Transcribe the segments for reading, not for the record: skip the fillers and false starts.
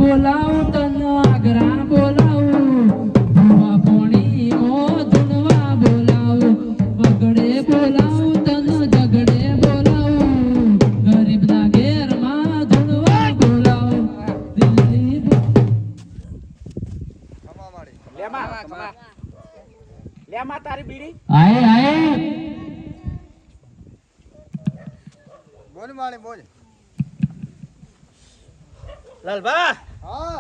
બોલાવું તને આગ્રા બોલાવું ધુવા પોણી ઓ ધુણવા બોલાવું વગડે બોલાવું તને જગડે બોલાવું ગરીબ ના ઘેર માં ધુણવા બોલાવું દિલ્હી લેમાં તારી બીડી આય આય બોલ માળી બોલ. લાલભા હા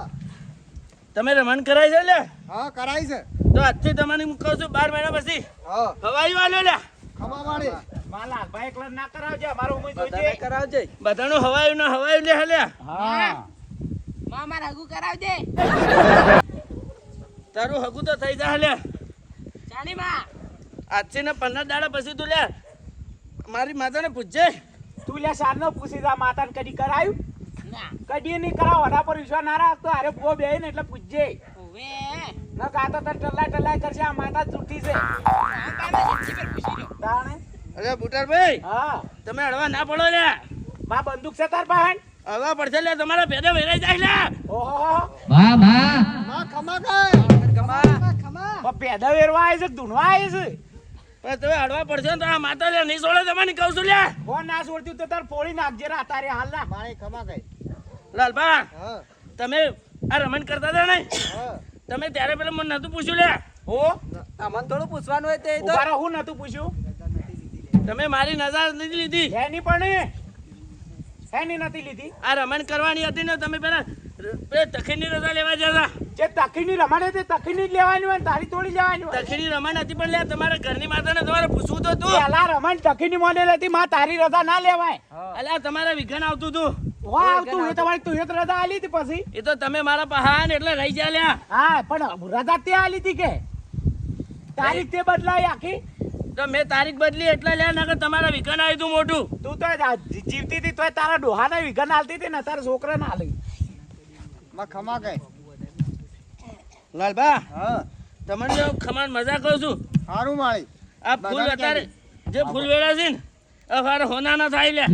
તમે રમણ કરાય છે લે હા કરાય છે. તો આજથી તમારી હું કહું છું 12 મહિના પછી હા હવાઈ વાલ્યો લે ખમા માળી. માં લાલભા એકલા ના કરાવજે મારો હું જોઈજે કરાવજે બધાનું હવાયું ના હવાયું લે હલે હા માં માર હગુ કરાવજે તારું હગું તો થઈ જા લે જાની માં આજથી ને 15 દાડા પછી તું લે મારી માતાને પૂછજે તું લે સારનો પૂછી જા માતાને કદી કરાયું ના કદી નહીં કરાવ વડા પર વિશ્વાસ ના રાખતો અરે બો બે ને એટલે પૂછજે ઓવે ન ગાતો તર ટલ્લા કરશે આ માતા જૂઠી છે કામે જીતી પર પૂછી લો તાણે અરે બુટારભાઈ હા તમે અડવા ના પડો લે માં બંદૂક છે તાર પાસે હવા પડશે લે તમારા ભેદે વેરાઈ જાય લે ઓહો વાહ વાહ માં ખમા કઈ ખમા ભેદા વેરવા આવે છે ધૂણવા આવે છે પણ તમે અડવા પડશે ને તો આ માતા લે નહીં છોડે તમને કહું છું લે કોણ ના છોડતું તો તાર ફોડી નાખજે રા તારે હાલ ના માળી ખમા કઈ. લાલબા હા તમે આ રમણ કરતા હતા ને હા તમે ત્યારે પેલા મને નતું પૂછ્યું લે હો અમન થોડું પૂછવાનું હોય તે ઉભારો હું નતું પૂછ્યું તમે મારી નજર નથી લીધી એની પણ એની નથી લીધી આ રમણ કરવાની હતી ને તમે પેલા તખીની રજા લેવા જતા જે તખીની રમણ હતી તખીની જ લેવાની હોય તારી તોડી લેવાની હોય તખીની રમણ હતી પણ લે તમારા ઘરની માતાને તમારે પૂછવું તો તું પેલા રમણ તખીની મોડેલ હતી માં તારી રજા ના લેવાય અલ્યા તમારા વિઘન આવતું તું વાહ આવતું એ તમારી તું એક રજા આલી હતી પછી એ તો તમે મારા પહાન એટલે રહી જા લ્યા હા પણ રજા તે આલી હતી કે તારીખ તે બદલાઈ આખી તો મેં તારીખ બદલી એટલે લે નકર તમારા વિઘન આવ્યું તું મોટું તું તો જીવતી હતી તોય તારા ડોહાને વિઘન આલતી હતી ને તારા છોકરા ના આલી માં ખમા કઈ. લાલબા હા તમને જો ખમાન મજા કહું છું સારું માળી. આ ફૂલ અત્યારે જે ફૂલ વેળા છે ને અવારે હોના ના થાય લે એ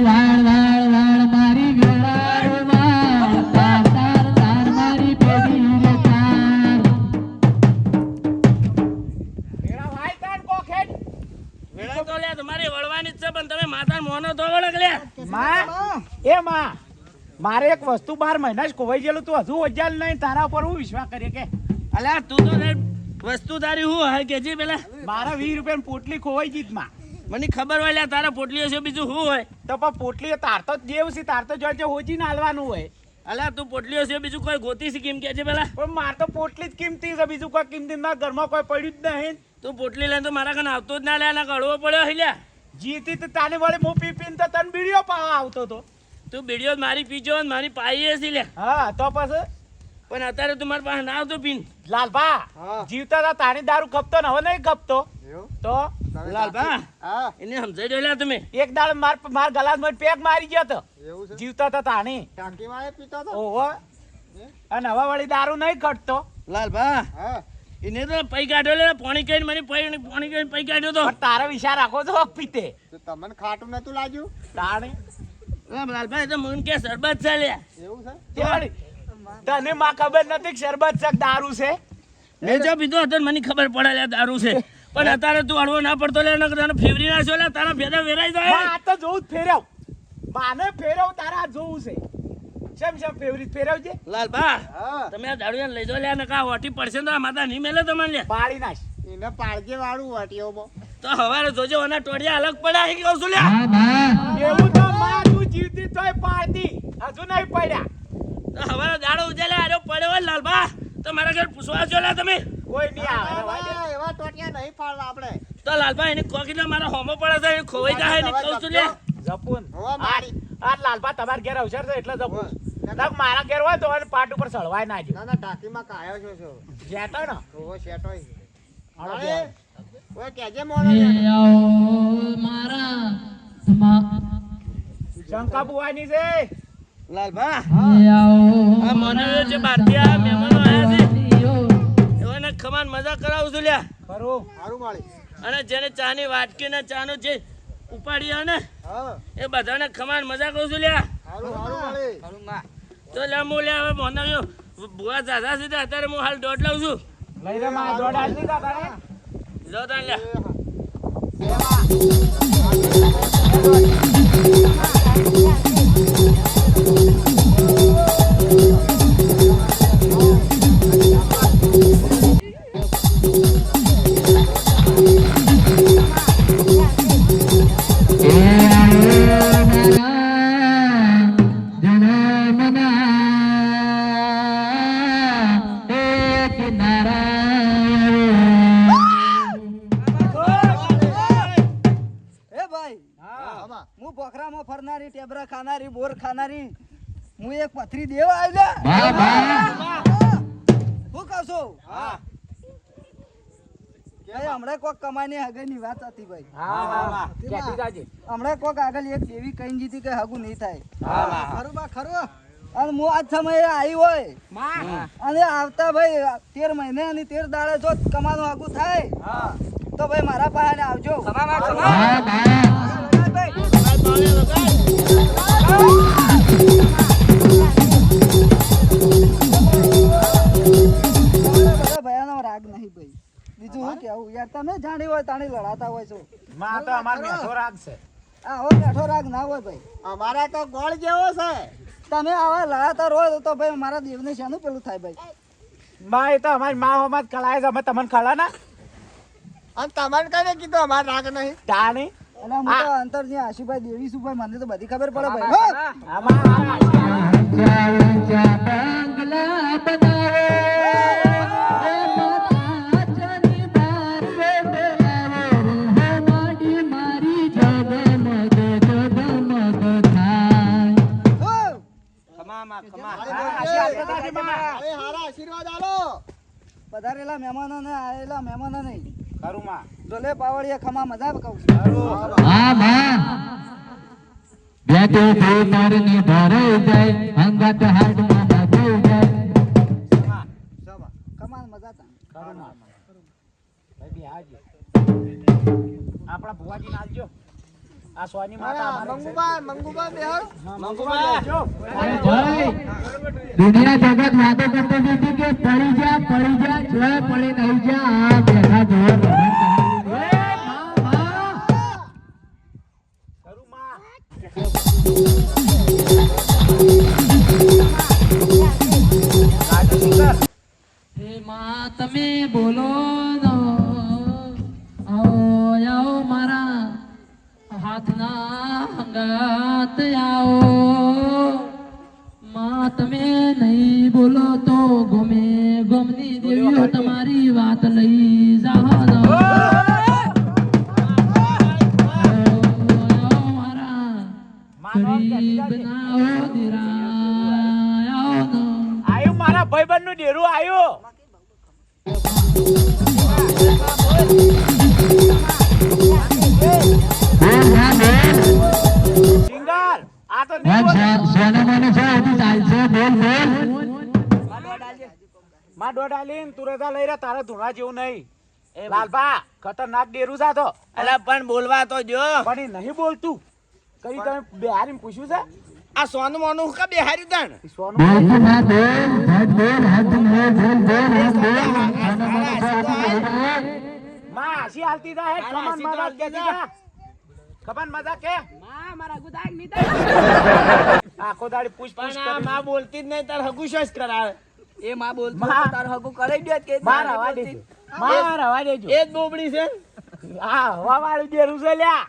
વાળ વાળ વાળ મારી વેળાળમાં તાર તાર તાર મારી બેડી રે તાર વેળા ભાઈ તાન કોખેડ વેળા તો લે તમારી વળવાની જ છે પણ તમે માતા મોનો તો વળક લે માં એ માં મારે એક વસ્તુ 12 મહિના જ ખોવાઈ ગયેલું તું હજુ ઓજાલ નહીં તારા ઉપર હું વિશ્વાસ કરીએ કે અલ્યા તું તો વસ્તુ તારી હું હે કે જે પેલા મારા 20 રૂપિયાની પોટલી ખોવાઈ ગઈ માં મને ખબર હોય લ્યા તારા પોટલી હશે બીજું શું હોય તો પણ પોટલી તાર તો જેવ છે તાર તો જોજે હોજી નાલવાનું હોય અલ્યા તું પોટલી હશે બીજું કોઈ ગોતી છે કેમ કે છે પેલા પણ માર તો પોટલી જ કિંમતી છે બીજું કોઈ કિંમતી ના ઘરમાં કોઈ પડ્યું જ નહીં તું પોટલી લઈને તો મારા કને આવતો જ ના લે ના કડવો પડ્યો હિલ્યા જીતી તો તાને વળી હું પી પીને તો તને બીડીઓ પાવા આવતો તો તું બીડીઓ મારી પીજો ને મારી પાઈએ છે લે હા તો પછી પણ અત્યારે તું મારી પાસે ના આવતો પીન લાલભા જીવતા હતા તારી દારૂ ખપતો ને હવે નહીં ખપતો એવું તો લાલભા હા એને સમજાઈ દો લ્યા તમે એક દાડ માર ગલાસમાં પેક મારી ગયો તો એવું છે. જીવતા હતા તાણી ટાંકી માં પીતો તો. ઓહો અને હવે વળી દારૂ નહીં ખટતો લાલભા હા એને તો પૈ કાઢ્યો લે પાણી કહીને મને પાણી કહીને પૈ કાઢ્યો તો તારા વિચાર રાખો તો પીતે તો તમને ખાટું નતું લાગ્યું. તાણી લાલભાઈ તો મને કે શરબત છે લે એવું છે. તે વળી તને માં ખબર નથી કે શરબત છે કે દારૂ છે મેં જો પીધો હતો ને મને ખબર પડે લે દારૂ છે પણ અત્યારે તું અડવો ના પડતો લે ને તને ફેવરી ના છો લે તારા ભેદા વેરાઈ જાય આ તો જોઉં જ ફેરવ માને ફેરવ તારા જોવું છે શેમ ફેવરી ફેરવજે લાલબા હા તમે આ દારૂ લઈ જો લે ને કા ઓટી પડશે ને માતા નહીં મેલે તમને લે પાડી નાખ એને પાળજે વાળું વાટીઓમાં. તો હવારે જોજો અને ટોડિયા અલગ પડ્યા હે કહું છું લે હા બા એવું તો માં તું જીવતી તોય પાડતી હજુ નહીં પડ્યા તો હવારે દાડો ઉજેલા આરો પડ્યો હોય લાલબા તો મારા ઘર પૂછવા જો લે તમે કોઈ નહીં આવે હા, એવા ટોટિયા નહીં પાડવા આપણે. તો લાલબા એને કોકીને મારા હોમો પડે છે ખોવાઈ જાય ને કહું છું લે જપુન હોવા મારી. આ લાલબા તમાર ઘેર અવસર છે એટલે જપુન ના મારા ઘેર હોય તો એને પાટ ઉપર સળવાય ના જો ના ના ટાંકીમાં કાયો છો જેટો ને ઓહો શેટોય. આડો અરે, બે. ઓય કેજે મોણો એ લે. આવો મારા શંકા બુવાની છે લાલબા એ આવો આ મને જે બારથી મહેમાનો આયા છે એવાને ખમાન મજા કરાવું છું લ્યા ખરું હારું માળી. અને જેને ચાની વાટકી ને ચાનો જે ઉપાડી ને હા એ બધાને ખમાન મજા કહું છું લ્યા હારું હારું માળી. તો લે હું લે હવે મોનાવ્યો ભુવા દાદા છે તો અત્યારે હું હાલ દોઢ લઉં છું લઈ રે માં દોડ આલી દીધા તારે જો તાન લે હું પોખરામાં ફરનારી ટેબરા ખાનારી બોર ખાનારી હું એક પથરી દેવા આવ્યા હું કહું છું ભાઈ હમણાં કોક કમાઈને હગની વાત હતી ભાઈ હા કેતી જાજે હમણાં કોક આગળ એક દેવી કઈ જીતી કે હગું નહીં થાય ખરું બા ખરું અને હું આજ સમયે આવી હોય અને આવતા ભાઈ 13 મહિને અને 13 દાડે જો કમાનું હગું થાય તો ભાઈ મારા પાસે આવજો ભયાનો રાગ નહીં ભાઈ બીજું શું કેવું યાર તમે જાણી હોય તાણી લડાતા હોય છો માં તો અમાર મેઠો રાગ છે હો બેઠો રાગ ના હોય ભાઈ અમારા તો ગોળ જેવો છે તમે આવા લડાતા રહો તો ભાઈ મારા દેવને શાનું પેલું થાય ભાઈ માં એ તો અમારી માં હોમાં જ કળાય છે અમે તમને ખળા ના અને તમને કને કીધું અમારા રાગ નહીં તાણી અને હું તો અંતરજી આશુભાઈ દેવી છું ભાઈ મને તો બધી ખબર પડે ભાઈ આશીર્વાદ આલો પધારેલા મહેમાનો ને આવેલા મહેમાનો નહીં ખરું માં ડોલે પાવડિયા ખમા મજા કહું હા માં બેટો ભીતરની ભરાઈ જાય અંગત હાડમાં બાંધાઈ જાય કમાલ મજા તા ખરું માં ભાઈ બી આવજો આપણા ભુવાજી ને આવજો આ સોની માતા મંગુબા બેહર મંગુબા આવજો જય દુનિયા જગત વાતો કરતો હતી કે પડી જા જો પડી નહીં જા આ બેઠા જો ખરું માં હે માં તમે બોલો નો આવો મારા હાથના હંગાત આવો માં તમે નહીં બોલો તો ગમે ગમની દેવીઓ તમારી વાત લઈ જાઓ મારા ગરીબ ના દીરાયો આયુ મારા ભાઈબંધ નું ડેરું આયુ સિંગર આ તો માં દોડ આલીન તુરતા લઈ રહ્યા તારે ધોણા જેવું નહીં લાલબા ખતરનાક ડેરું છે તો અલા પણ બોલવા તો જો પણ એ નહીં બોલતું કઈ તમે બિહારી પૂછ્યું છે આ સોનું મોનું કા બેહાર્યું તાણ ઈ સોનું માં હાસી હાલતી તા હે ખમન મજા કે દીધા ખમન મજા કે માં મારા ગુદાગ ની થાય આખો દાડી પૂછ પૂછ પણ આ માં બોલતી જ નહીં તાર હગું શોષ કરાવે એ માં બોલતો માં. તાર હગું કરાઈ દે કે માર હવા દેજો માર હવા દેજો એ જ બોબડી છે હા હવા વાળું ડેરું છે લ્યા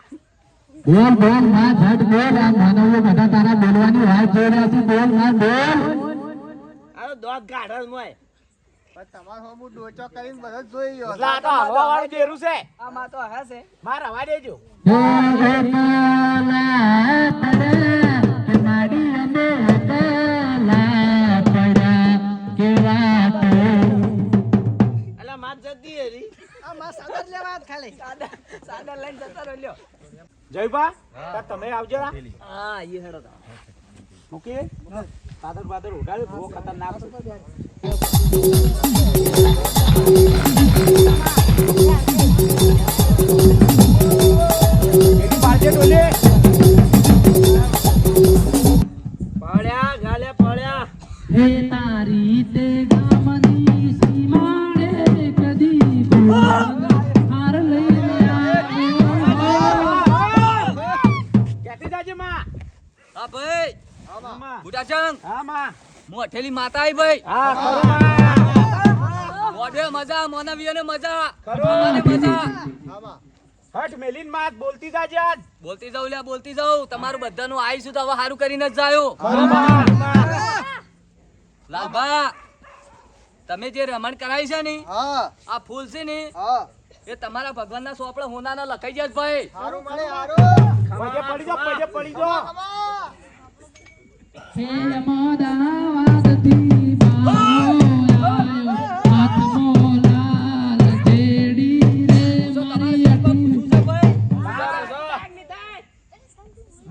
બોલ બોલ માં ઝટ બોલ આ માનવો બધા તારા બોલવાની વાત જોઈ રહ્યા છે બોલ માં બોલ આ દોત ગાઢ મોય પણ તમારો હું ડોચો કરીને બધો જોઈ ગયો એટલે આ તો હવા વાળું ડેરું છે આ માં તો હશે માર હવા દેજો અલા માત જતી હરી આ માં સાદર લેવા ખાલી સાદર લઈને જતો રહ્યો જયભા તમે આવજો રા હા ઈ હેડો મૂકી પાદર પાદર ઉડાડે બહુ ખતરનાક છે એની બાજે ડોલે પડ્યા ગાલે પડ્યા હે તારી તે ગામની સીમાડે કદી હાર લઈને કેતી જાજે માં. હા ભાઈ હા માં. બુટાચંગ હા માં. હું અઠેલી માતા આવી ભાઈ હા ખરું માં. મોઢે મજા મોનવીઓને મજા ખરું. મને મજા હટ મેલીન માત બોલતી જાજે આજ. બોલતી જાઉં લ્યા બોલતી જાઉં તમારું બધાનું આવીશું તો હવે સારું કરીને જ જાયો ખરું માં. લાલભા તમે જે રમણ કરાવી છે ને હા આ ફૂલ છે ને હા એ તમારા ભગવાનના સોપડે હોનાના લખાઈ જાય ભાઈ હારું મળે હારું પગે પડી જાઓ, પગે પડી જાઓ. હે અમદાવાદથી બાયો આત્મો લાલ જેડી રે મારી અટી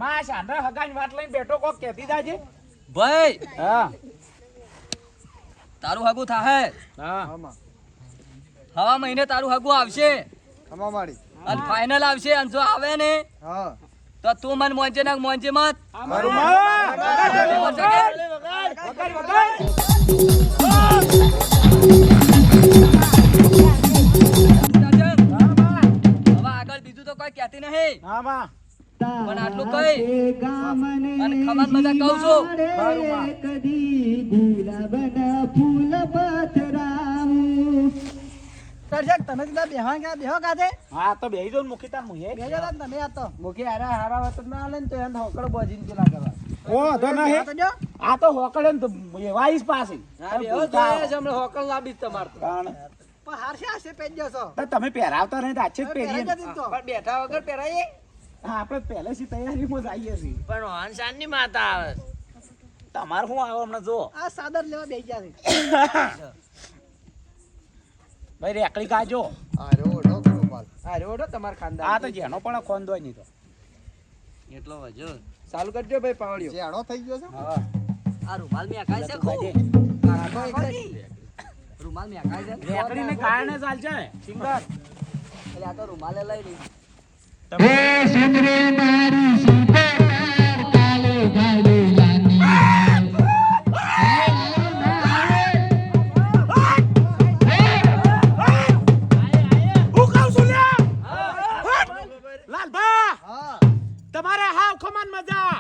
માં સાંભળે હગાની વાત લઈને બેઠો કોક કેતી જાજે. ભાઈ હા તારું હગું થાહે હા હવા મહિને તારું હગું આવશે ખમા માડી અને ફાઇનલ આવશે અને જો આવે ને હા તો તું મન મોંચે ના મોંચે મત ખરું માં. વગાડ, વગાડ. હવે આગળ બીજું તો કોઈ કહેતી નહીં હા માં. પણ આટલું કઈ અને ખમાન બધા કહું છું ખરું માં. તમે બેહો કાતે હા તો બેહી જાઉં ને મુખી તાર મુએ. તમે આ તો મુખી હારા વત ના આલે ને તો એને હોકડો બોજીને પેલા કરવા ઓ તો નહીં. આ તો હોકડે ને તો વાઈસ પાસે. હોકડ લાબી તમાર કારણ. પણ હારશે હારશે પેજ્યો છો તો તમે પહેરાવતા નહીં તો આછે જ પહેરીએ ને. પણ બેઠા વગર પહેરાઈએ હા, આપણે પહેલેથી તૈયારીમાં જ આવીએ છીએ. પણ હંસાની માતા આવે છે. તમારે શું આવે હમણાં જો આ સાદર લેવા બેસી ગયા ભાઈ રેકડી કાજો. હારું ઓઢો કરો માલ અરે ઓડો તમાર ખાનદાન આ તો જેનો પણ ખોંદો નહીં તો. એટલો વજો ચાલુ કરજો ભાઈ પાવડિયો જેણો થઈ ગયો છે હા આ રૂમાલ મે આકાય છે ખો બાજે. રૂમાલ મે આકાય છે રેકડીને કારણે ચાલશે ને સિંગર. એટલે આ તો રૂમાલે લઈ લી હે સુંદરે મારી સુંદર કાલે ગાડી લાની હું કહું છું લ્યા. લાલભા હા તમારે હાવ ખમાન મજા.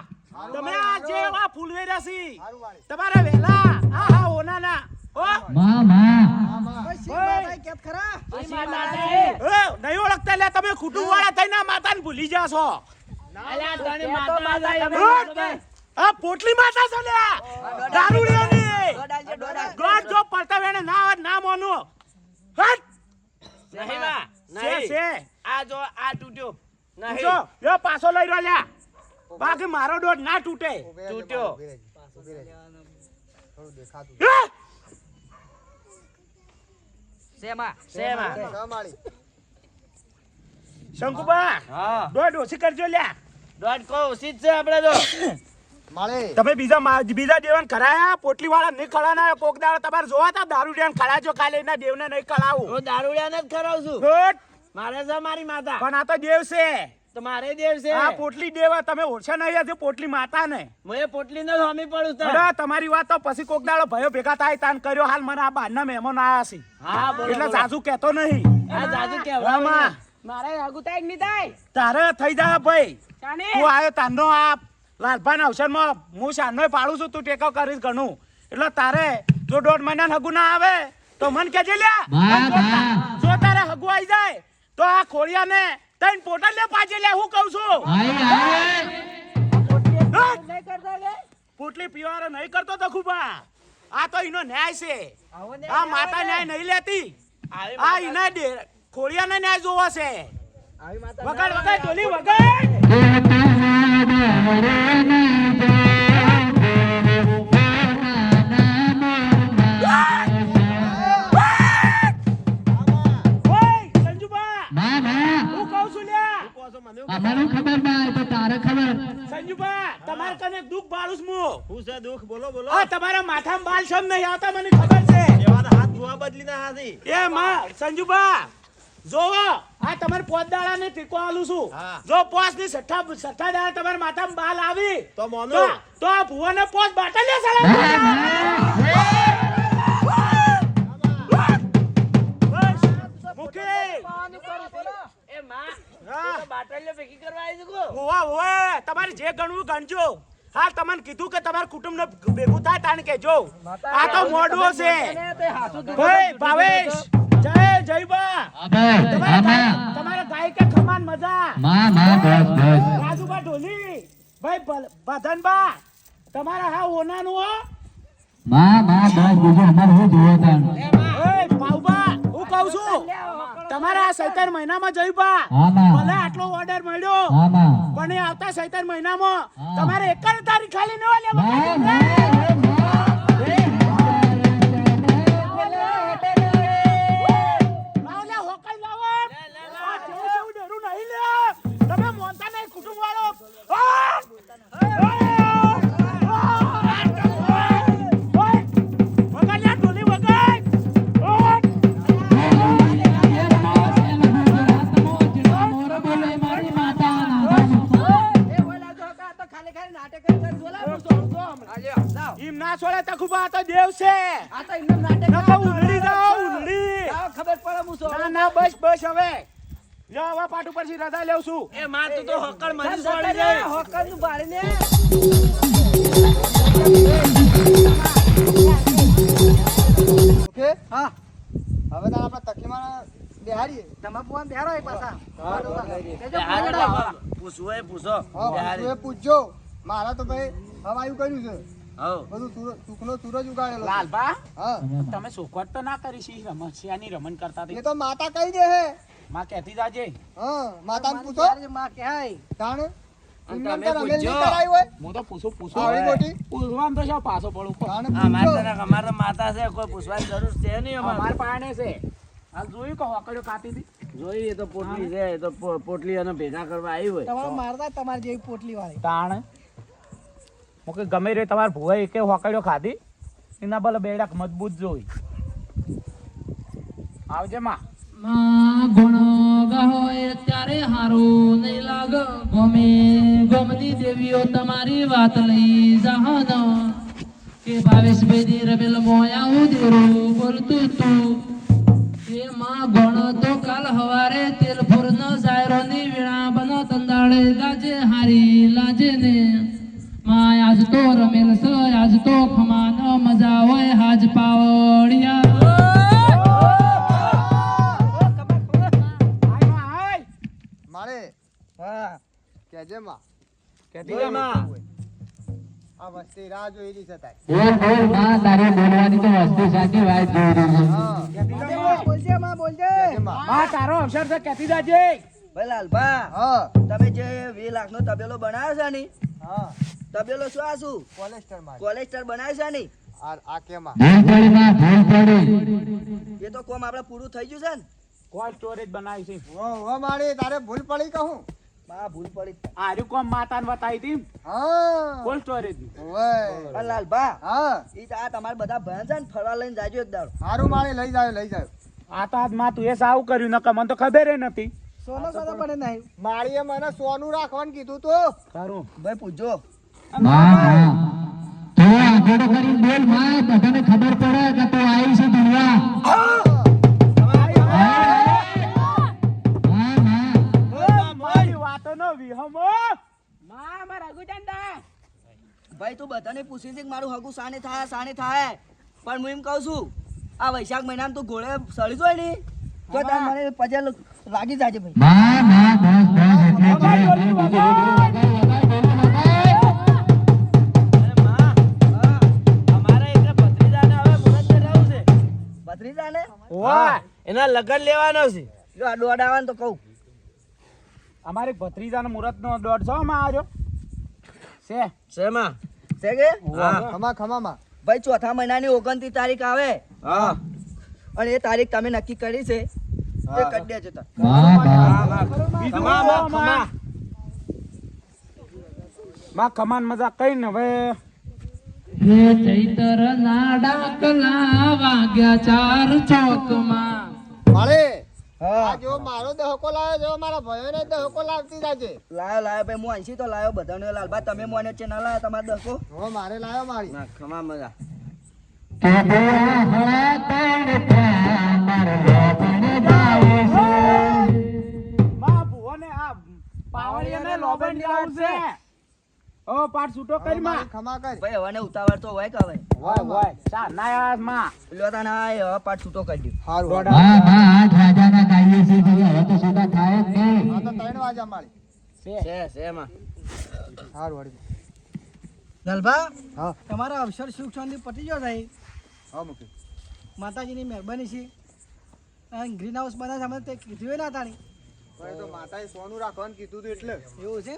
તમે આ જે આ ફૂલવેરા છી હારું વાળી તમારે વેલા આ હા ઓનાના ઓ મામા નહીં ઓળખતા લે તમે કુટુંબ વાળા થઈને માતાને ભૂલી જાશો. આ પોટલી માતા છે લ્યા. દારૂડિયાની. ગોળ જો પડતા વેણે ના આવે ના મોનો. હટ. નહીં બા, છે નહીં. છે. આ જો આ તૂટ્યો નહીં. જો યો પાછો લઈ રહ્યો લ્યા. બાકી મારો દોઢ ના તૂટે. તૂટ્યો. ઉભી રહેજે. થોડું દેખાતું હે? શેમાં શેમાં? ખમા માડી શંકુબા હા દોઢ ઓછી કરજો લ્યા. દોઢ કો ઓછી જ છે આપણે તો. માળે તમે બીજા દેવાન કરાયા પોટલી વાળા નહીં કળાના કોક દાડો તમારે જોવા તા દારૂ દેવાન કળાજો કાલે એના દેવને નહીં કળાવું. હું દારૂડિયાને જ ખરાવ છું. ગુડ. મારે છે મારી માતા. પણ આ તો દેવ છે. તો મારે દેવ છે. આ પોટલી દેવા તમે ઓળખ્યા નહીં હજુ પોટલી માતા ને. હું એ પોટલીનો સ્વામી પડું છું. અરે તમારી વાત તો પછી કોક દાડો ભયો ભેગા થાય તાન કર્યો હાલ મને આ બહારના મહેમાન આયા છે. હા બોલો, એટલે બોલો. જાજુ કહેતો નહીં. આ જાજુ કેવડાવે રામા. ને. મારે આગુ થાય કે નહીં થાય? તારે થઈ જાય ભાઈ. ચાને? તું આવ્યો તારનો આ લાલભાઈ અવસરમાં હું શાનનો પાડું છું તું ટેકો કરીશ ઘણું એટલે તારે જો 1.5 મહિના હગુ ના આવે તો મન કેજે લ્યા. બા, બા. જો તારે હગુ આવી જાય તો આ ખોડિયાને તૈન પોટલ લે પાછે લે હું કહું છું. આય આય પોટલી પીવારે નહીં કરતો તો ખુબા. આ તો એનો ન્યાય છે. આ માતા ન્યાય નહીં લેતી. આ એના ખોડિયાને ન્યાય જોવો છે. વગાડ વગાડ ઢોલી વગાડ. ઓય સંજુબા હું કહું છું લ્યા. અમારું ખબર ના તો તારે ખબર સંજુબા તમારે કને દુઃખ બાળું છું હું. હું છે દુઃખ બોલો બોલો. આ તમારા માથામાં બાલ સમ નહીં આવતા મને ખબર છે. એવાના હાથ ધોવા બદલી ના હાથી. એ માં સંજુબા જોવો આ તમારે પોત દાડાને ટીકો આલું છું. હા. જો પોસ ની સઠ્ઠા દાડા તમારા માથામાં બાલ આવી તો મોનું. તો આ ભુવાને પોસ બાટલીએ સળા. બાટલીઓ ભેગી કરવા આવી છું કો? ઓવા ઓવા તમારે જે ગણવું ગણજો. હા તમને કીધું કે તમારા કુટુંબને ભેગું થાય તાણ કેજો. આ તો મોઢું છે ભાઈ ભાવેશ જય બા. તમારા ગાય કે ખમાન મજા. રાજુબા ઢોલી ભાઈ બધનબા તમારા હા ઓનાનું હો. ઓય પાઉબા હું કહું છું તમારા સૈતર મહિનામાં જઈબા ભલે આટલો ઓર્ડર મળ્યો પણ એ આવતા સૈતર મહિનામાં તમારે 1 તારીખ ખાલી ન લેવા. તમે મોનતા નહીં કુટુંબ વાળો. ઈમ ના છોડે તખુબા તો દેવ છે. આ તો એમને નાટક નકો ઉનડી જાઓ ઉનડી. ખબર પડે હું સો ના બસ હવે લો હવે પાટ ઉપરથી રજા લેવ છું. એ માં તું તો હોકળ મારી છોડી જાય. હોકર નું બાળીને ઓકે હા હવે તો આપણે તકીમાં બેહાડીએ. તમે ફોન બેરો એ પાછા પૂછવું એ પૂછો. હા બિહારી. એ પૂછજો. મારા તો ભાઈ હવાયું કર્યું છે હઉ. બધું સુખનો સૂરજ ઉગાડેલો છે. લાલબા હા તમે સોખવટ તો ના કરી છે રમસિયાની રમણ કરતા એ હતી. તો માતા કહી દે હે. માં કહેતી જાજે. હા માતાને પૂછો માં કહેવાય તાણ અને એમને તમે તો રમેલ નહીં પૂછજો. કરાયું હોય. હું તો પૂછું આવડી મોટી પૂછવામાં તો શું પાછો પડું. તાણ અમારે પૂછજો. તો અમારે તો માતા છે કોઈ પૂછવાની જરૂર છે નહીં અમારે. અમાર પાણે છે હાલ જોયું કે હોકડ્યો ખાતી હતી. જોઈ એ તો પોટલી છે એ તો પોટલી અને ભેગા કરવા આવી હોય. તમારે મારતા તમારી જેવી પોટલી વાળી તાણ ઓકે ગમે રે તમાર ભુવાએ એકે હોકડ્યો ખાધી એના ભલે બેડાક મજબૂત જોઈ. આવજે માં. ગુણ ગહોય ત્યારે હારું નહીં લાગ ગમે ગમતી દેવીઓ તમારી વાત લઈ જહાન કે ભાવેશ બેદી રમેલ મોયા ઉદેરું બોલતું તું એ માં ગણ તો કાલ હવારે તેલપુર ન જાયરો ની વીણા બન તંદાળે ગાજે હારી લાજે ને માં આજ તો રમેલ સ આજ તો ખમાન મજા હોય હાજ પાવડિયા. મારે હા કેજે માં કહેતી જા માં. આ વસ્તી રાહ જોઈ રહી છે તાય. હા કહેતી જા માં. બોલજે માં બોલજે કેજે માં. માં તારો અવસર છે કહેતી જાજે. ભાઈ લાલભા હા તમે જે 20 લાખ નો તબેલો બનાવ્યો છે ને હા તબેલો શું આ શું કોલેસ્ટર માં કોલેસ્ટર બનાવ્યો છે ને આ કેમાં એ તો કોમ આપણે પૂરું થઈ ગયું છે ને કોલ્ડ સ્ટોરેજ બનાવી છે. ઓ મારી તારે ભૂલ પડી કહું. માં ભૂલ પડી આર્યું કોમ માતાને બતાવી હતી હા કોલ્ડ સ્ટોરેજ. ઓય પણ લાલભા હા ઈ આ તમારા બધા ભણ છે ને ફરવા લઈને જાજો એક દાડો હારું મારે લઈ જાવ આ તો આજ માં તું એ સાવું કર્યું નકર મને તો ખબર નથી. સોનો સોનો પડે નહીં માળીએ મને સોનું રાખવાનું કીધું તું. ખરું ભાઈ પૂછજો મારી વાતોનો વિહમો. માં મારા ગુજંદા. ભાઈ તું બધાને પૂછી છે કે મારું હગું સાને થાય પણ હું એમ કહું છું આ વૈશાખ મહિનામાં તું ઘોડે સળી જોય ને તો તાર મને પજે લાગી જાજે ભાઈ અમારે એક ભત્રીજાને હવે મુરત ચડાવવું છે. ભત્રીજાને ઓય એના લગન લેવાનો છે. જો આ દોડ આવે ને તો કહું અમારે ભત્રીજાનો મુહૂર્ત નો દોઢ છો માં આવ્યો છે. શેમાં? છે કે હા. ખમામાં ભાઈ ચોથા મહિનાની 29 તારીખ આવે હા. અને એ તારીખ તમે નક્કી કરી છે તે કરી દેજો તાર બીજું ખમા, કહો, ખમા. માં. માં કમાન મજા કઈ ને હવે હે ચૈતર ના ડાકલા વાગ્યા 4 ચોકમાં માળે હા આ જો મારો દહકો લાવ્યો જો મારા ભાઈઓને દહકો લાવતી જાજે. લાયો ભાઈ હું અહીંથી તો લાયો બધાને લાલબા તમે મોને છે ના લાયો તમારે દકો હો મારે લાવ્યો મારી. ના, ખમા મજા. માં ભુવોને આ બાવળિયાને લોબન લાવું છે ઓ પાટ છૂટો કરી માં ખમા કર ભાઈ હવે ને ઉતાવળ તો હોય કે હવે હોય ચા ના આયા માં પેલો તાને આ હવે પાટ છૂટો કરી દઉં હારું હા હા આજ રાજાના ગાઈએ છે ભાઈ હવે તો છૂટા થાય જ નહીં આ તો 3 વાગે મારી છે માં હારું વળી દલભા હા તમારા અવસર સુખ શાંતિ પટી ગયો થાય હા મૂકી માતાજીની મહેરબાની છે ગ્રીન હાઉસ બનાવે અમે તે કીધું ના તાણી ભાઈ તો માતાએ સોનું રાખવાનું કીધું હતું એટલે એવું છે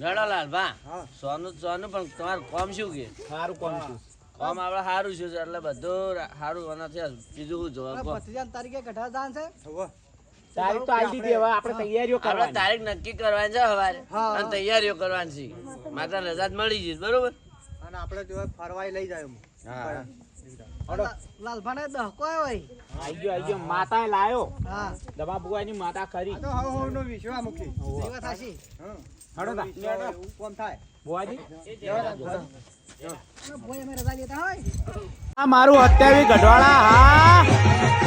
રડો લાલભા હા. સોનું સોનું પણ તમારું કોમ શું કે સારું કોમ છું કોમ આપણે સારું છે એટલે બધું સારું આનાથી બીજું શું જોવા કહો. ભત્રીજાની તારીખે કઠા દાન છે હવે તારીખ તો આલી દીધી હવે આપણે તૈયારીઓ આપણે કરવાની તારીખ નક્કી કરવાની છે સવારે હા. અને તૈયારીઓ કરવાની છે માતા રજા મળી જઈશ બરોબર અને આપણે જો ફરવાય લઈ જાય હા. લાલભાને દહકો હોય આઈ ગયો માતાએ લાયો હા દવા બુઆની માતા ખરી આ તો હવે હોનો વિશ્વા મૂકી એવા થાશી હા હડો તા. વિશ્વા એવું કોમ થાય બુઆજી ભાઈ અમે રજા લેતા હોય આ મારું અત્યારે ગઢવાળા હા